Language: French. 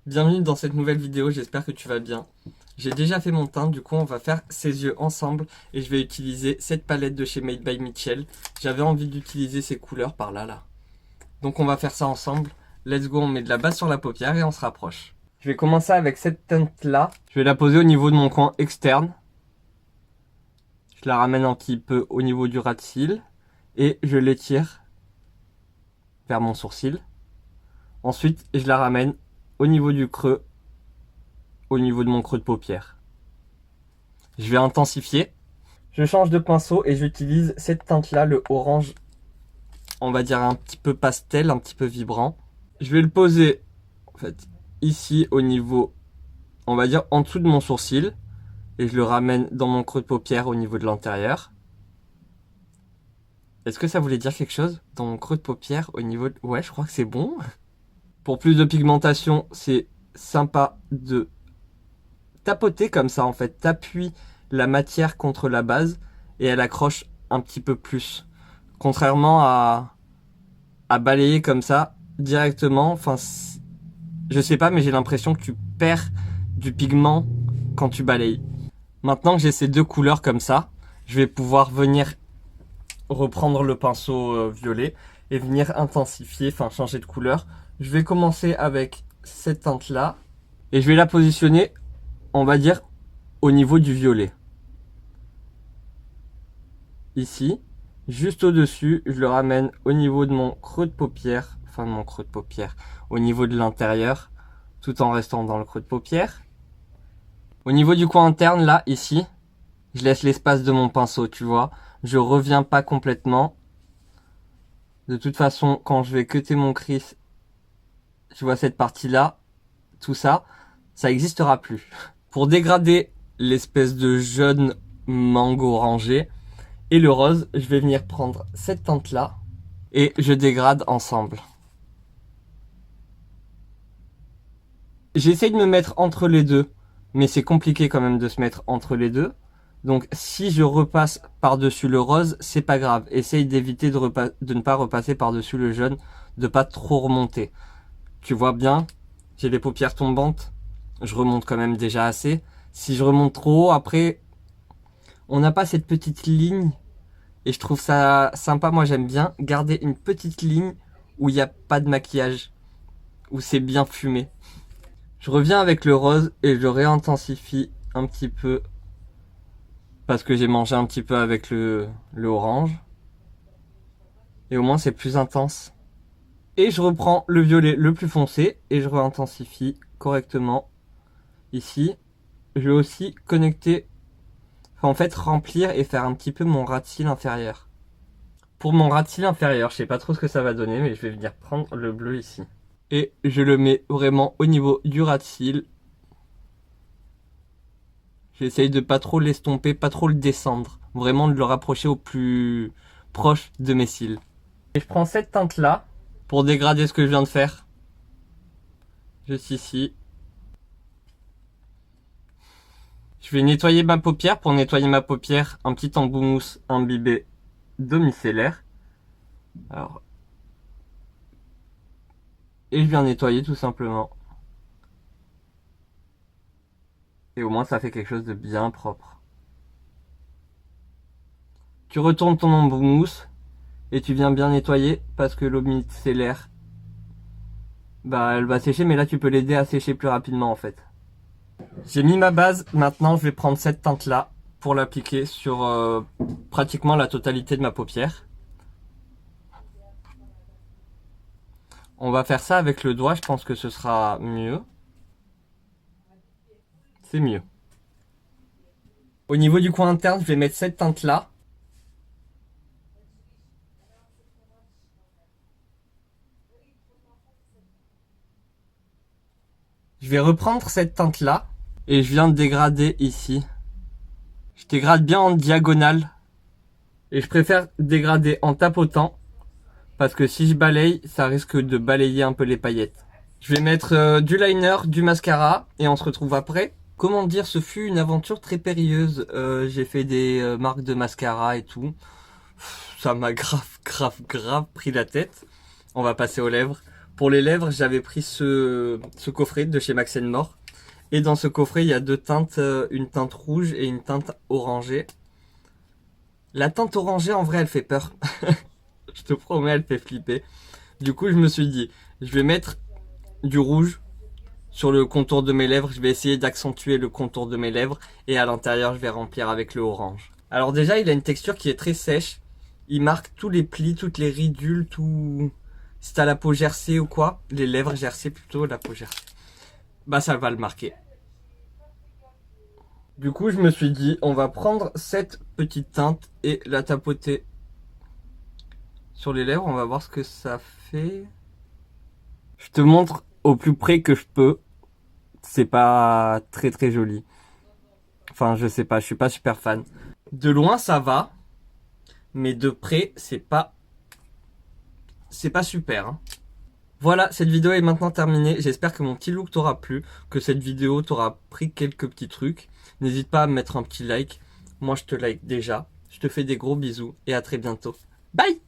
Bienvenue dans cette nouvelle vidéo, j'espère que tu vas bien. J'ai déjà fait mon teint, du coup on va faire ses yeux ensemble et je vais utiliser cette palette de chez Made by Mitchell. J'avais envie d'utiliser ces couleurs par là. Donc on va faire ça ensemble. Let's go, on met de la base sur la paupière et on se rapproche. Je vais commencer avec cette teinte là. Je vais la poser au niveau de mon coin externe. Je la ramène un petit peu au niveau du ras de cils et je l'étire vers mon sourcil. Ensuite, je la ramène au niveau du creux, au niveau de mon creux de paupière. Je vais intensifier. Je change de pinceau et j'utilise cette teinte-là, le orange, on va dire un petit peu pastel, un petit peu vibrant. Je vais le poser en fait ici au niveau, on va dire en dessous de mon sourcil. Et je le ramène dans mon creux de paupière au niveau de l'intérieur. Est-ce que ça voulait dire quelque chose? Dans mon creux de paupière au niveau de... Ouais, je crois que c'est bon. Pour plus de pigmentation, c'est sympa de tapoter comme ça en fait. T'appuies la matière contre la base et elle accroche un petit peu plus. Contrairement à balayer comme ça directement. Enfin, je sais pas, mais j'ai l'impression que tu perds du pigment quand tu balayes. Maintenant que j'ai ces deux couleurs comme ça, je vais pouvoir venir reprendre le pinceau violet et venir intensifier, enfin changer de couleur. Je vais commencer avec cette teinte là et je vais la positionner, on va dire, au niveau du violet. Ici, juste au-dessus, je le ramène au niveau de mon creux de paupière, enfin de mon creux de paupière, au niveau de l'intérieur, tout en restant dans le creux de paupière. Au niveau du coin interne, là, ici, je laisse l'espace de mon pinceau, tu vois. Je reviens pas complètement. De toute façon, quand je vais cutter mon crease, tu vois cette partie-là, tout ça, ça n'existera plus. Pour dégrader l'espèce de jaune mango orangé et le rose, je vais venir prendre cette teinte-là et je dégrade ensemble. J'essaye de me mettre entre les deux, mais c'est compliqué quand même de se mettre entre les deux. Donc si je repasse par-dessus le rose, c'est pas grave. Essaye d'éviter de ne pas repasser par-dessus le jaune, de pas trop remonter. Tu vois bien, j'ai les paupières tombantes, je remonte quand même déjà assez. Si je remonte trop haut, après, on n'a pas cette petite ligne. Et je trouve ça sympa, moi j'aime bien garder une petite ligne où il n'y a pas de maquillage, où c'est bien fumé. Je reviens avec le rose et je réintensifie un petit peu parce que j'ai mangé un petit peu avec le orange. Et au moins c'est plus intense. Et je reprends le violet le plus foncé et je réintensifie correctement. Ici, je vais aussi connecter, en fait remplir et faire un petit peu mon ras de cils inférieur. Pour mon ras de cils inférieur, je sais pas trop ce que ça va donner, mais je vais venir prendre le bleu ici. Et je le mets vraiment au niveau du ras de cils. J'essaye de pas trop l'estomper, pas trop le descendre. Vraiment de le rapprocher au plus proche de mes cils. Et je prends cette teinte là pour dégrader ce que je viens de faire. Juste ici. Je vais nettoyer ma paupière. Pour nettoyer ma paupière, un petit embout mousse imbibé de micellaire. Alors. Et je viens nettoyer tout simplement. Et au moins ça fait quelque chose de bien propre. Tu retournes ton embout mousse et tu viens bien nettoyer parce que l'eau micellaire, bah elle va sécher, mais là tu peux l'aider à sécher plus rapidement en fait. J'ai mis ma base, maintenant je vais prendre cette teinte là pour l'appliquer sur pratiquement la totalité de ma paupière. On va faire ça avec le doigt, je pense que ce sera mieux. C'est mieux. Au niveau du coin interne, je vais mettre cette teinte là. Je vais reprendre cette teinte là et je viens de dégrader ici. Je dégrade bien en diagonale et je préfère dégrader en tapotant parce que si je balaye, ça risque de balayer un peu les paillettes. Je vais mettre du liner, du mascara et on se retrouve après. Comment dire, ce fut une aventure très périlleuse. J'ai fait des marques de mascara et tout. Ça m'a grave pris la tête. On va passer aux lèvres. Pour les lèvres, j'avais pris ce coffret de chez Max More. Et dans ce coffret, il y a deux teintes, une teinte rouge et une teinte orangée. La teinte orangée, en vrai, elle fait peur. Je te promets, elle fait flipper. Du coup, je me suis dit, je vais mettre du rouge sur le contour de mes lèvres. Je vais essayer d'accentuer le contour de mes lèvres. Et à l'intérieur, je vais remplir avec le orange. Alors déjà, il a une texture qui est très sèche. Il marque tous les plis, toutes les ridules, tout... Si t'as la peau gercée ou quoi, les lèvres gercées plutôt, la peau gercée, bah ça va le marquer. Du coup, je me suis dit, on va prendre cette petite teinte et la tapoter sur les lèvres. On va voir ce que ça fait. Je te montre au plus près que je peux. C'est pas très très joli. Enfin, je sais pas, je suis pas super fan. De loin, ça va. Mais de près, c'est pas super, hein. Voilà, cette vidéo est maintenant terminée. J'espère que mon petit look t'aura plu, que cette vidéo t'aura pris quelques petits trucs. N'hésite pas à me mettre un petit like. Moi, je te like déjà. Je te fais des gros bisous et à très bientôt. Bye!